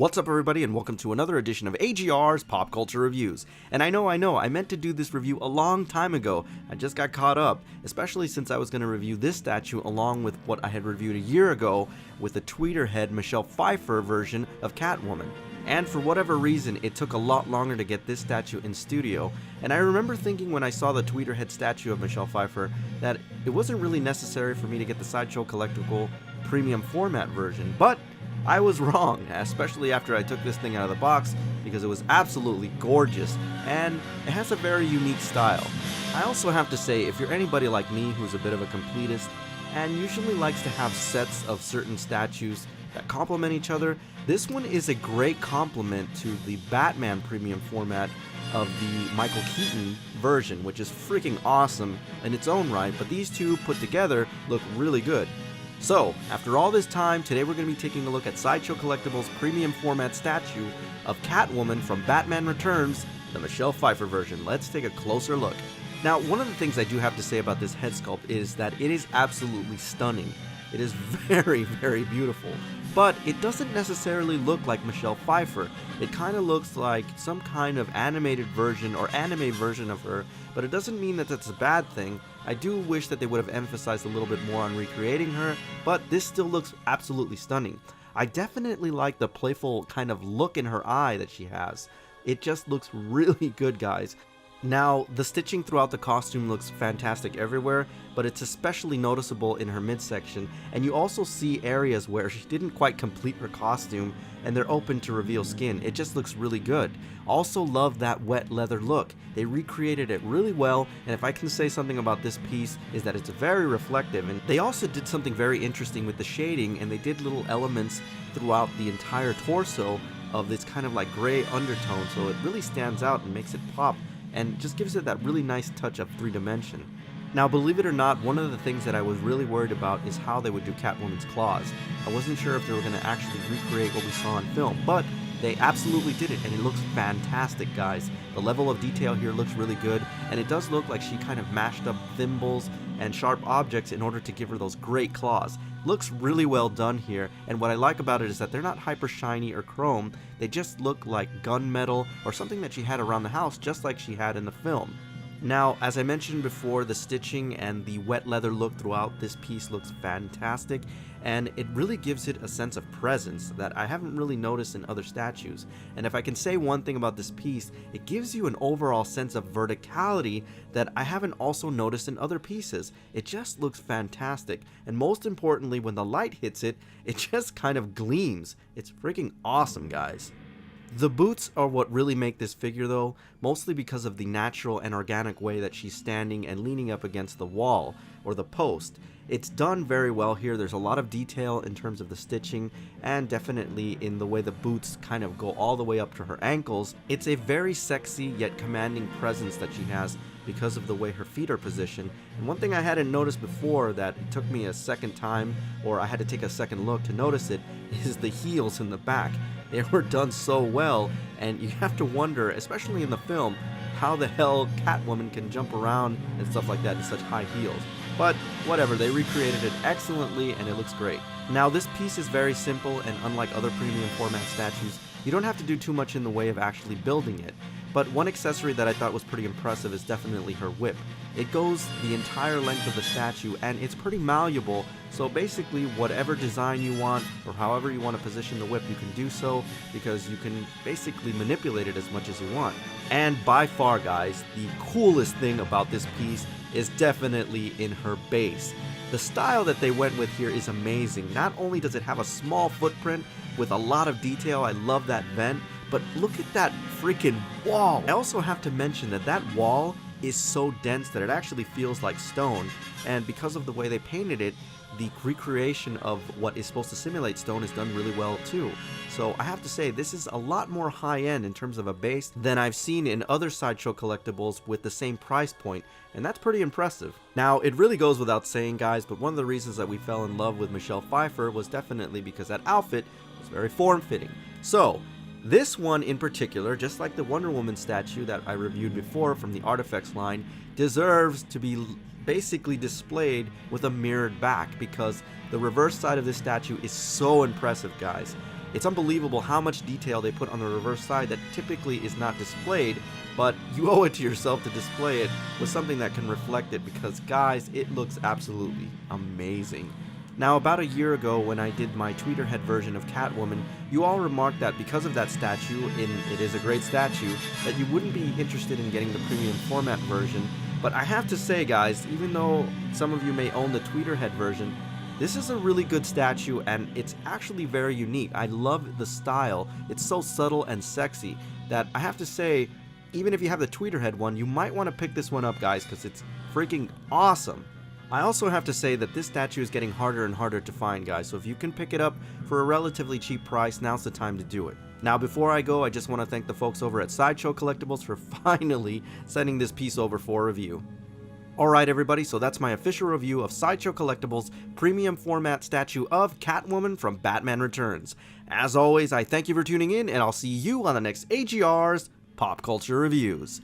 What's up everybody and welcome to another edition of AGR's Pop Culture Reviews. And I know, I meant to do this review a long time ago. I just got caught up, especially since I was going to review this statue along with what I had reviewed a year ago with the tweeterhead Michelle Pfeiffer version of Catwoman. And for whatever reason, it took a lot longer to get this statue in studio. And I remember thinking when I saw the tweeterhead statue of Michelle Pfeiffer that it wasn't really necessary for me to get the Sideshow Collectible premium format version, but I was wrong, especially after I took this thing out of the box because it was absolutely gorgeous and it has a very unique style. I also have to say, if you're anybody like me who's a bit of a completist and usually likes to have sets of certain statues that complement each other, this one is a great complement to the Batman premium format of the Michael Keaton version, which is freaking awesome in its own right, but these two put together look really good. So, after all this time, today we're going to be taking a look at Sideshow Collectible's premium format statue of Catwoman from Batman Returns, the Michelle Pfeiffer version. Let's take a closer look. Now, one of the things I do have to say about this head sculpt is that it is absolutely stunning. It is very, very beautiful. But it doesn't necessarily look like Michelle Pfeiffer. It kind of looks like some kind of animated version or anime version of her, but it doesn't mean that that's a bad thing. I do wish that they would have emphasized a little bit more on recreating her, but this still looks absolutely stunning. I definitely like the playful kind of look in her eye that she has. It just looks really good, guys. Now, the stitching throughout the costume looks fantastic everywhere, but it's especially noticeable in her midsection, and you also see areas where she didn't quite complete her costume and they're open to reveal skin. It just looks really good. Also love that wet leather look. They recreated it really well, and if I can say something about this piece is that it's very reflective, and they also did something very interesting with the shading, and they did little elements throughout the entire torso of this kind of like gray undertone, so it really stands out and makes it pop and just gives it that really nice touch of three-dimension. Now, believe it or not, one of the things that I was really worried about is how they would do Catwoman's claws. I wasn't sure if they were going to actually recreate what we saw in film, but they absolutely did it, and it looks fantastic, guys. The level of detail here looks really good, and it does look like she kind of mashed up thimbles and sharp objects in order to give her those great claws. Looks really well done here, and what I like about it is that they're not hyper shiny or chrome. They just look like gunmetal or something that she had around the house, just like she had in the film. Now, as I mentioned before, the stitching and the wet leather look throughout this piece looks fantastic, and it really gives it a sense of presence that I haven't really noticed in other statues. And if I can say one thing about this piece, it gives you an overall sense of verticality that I haven't also noticed in other pieces. It just looks fantastic, and most importantly, when the light hits it, it just kind of gleams. It's freaking awesome, guys. The boots are what really make this figure though, mostly because of the natural and organic way that she's standing and leaning up against the wall, or the post. It's done very well here. There's a lot of detail in terms of the stitching, and definitely in the way the boots kind of go all the way up to her ankles. It's a very sexy yet commanding presence that she has because of the way her feet are positioned. And one thing I hadn't noticed before that it took me a second time, or I had to take a second look to notice it, is the heels in the back. They were done so well, and you have to wonder, especially in the film, how the hell Catwoman can jump around and stuff like that in such high heels. But whatever, they recreated it excellently and it looks great. Now, this piece is very simple, and unlike other premium format statues, you don't have to do too much in the way of actually building it. But one accessory that I thought was pretty impressive is definitely her whip. It goes the entire length of the statue, and it's pretty malleable, so basically whatever design you want or however you want to position the whip, you can do so, because you can basically manipulate it as much as you want. And by far, guys, the coolest thing about this piece is definitely in her base. The style that they went with here is amazing. Not only does it have a small footprint with a lot of detail, I love that vent, but look at that freaking wall. I also have to mention that that wall is so dense that it actually feels like stone, and because of the way they painted it, the recreation of what is supposed to simulate stone is done really well too. So I have to say, this is a lot more high-end in terms of a base than I've seen in other Sideshow collectibles with the same price point, and that's pretty impressive. Now, it really goes without saying, guys, but one of the reasons that we fell in love with Michelle Pfeiffer was definitely because that outfit was very form-fitting. So this one in particular, just like the Wonder Woman statue that I reviewed before from the Artifacts line, deserves to be basically displayed with a mirrored back, because the reverse side of this statue is so impressive, guys. It's unbelievable how much detail they put on the reverse side that typically is not displayed, but you owe it to yourself to display it with something that can reflect it because, guys, it looks absolutely amazing. Now, about a year ago when I did my Tweeterhead version of Catwoman, you all remarked that because of that statue, it is a great statue, that you wouldn't be interested in getting the premium format version. But I have to say, guys, even though some of you may own the Tweeterhead version, this is a really good statue and it's actually very unique. I love the style. It's so subtle and sexy that I have to say, even if you have the Tweeterhead one, you might want to pick this one up, guys, because it's freaking awesome. I also have to say that this statue is getting harder and harder to find, guys, so if you can pick it up for a relatively cheap price, now's the time to do it. Now, before I go, I just want to thank the folks over at Sideshow Collectibles for finally sending this piece over for review. Alright everybody, so that's my official review of Sideshow Collectibles' premium format statue of Catwoman from Batman Returns. As always, I thank you for tuning in, and I'll see you on the next AGR's Pop Culture Reviews.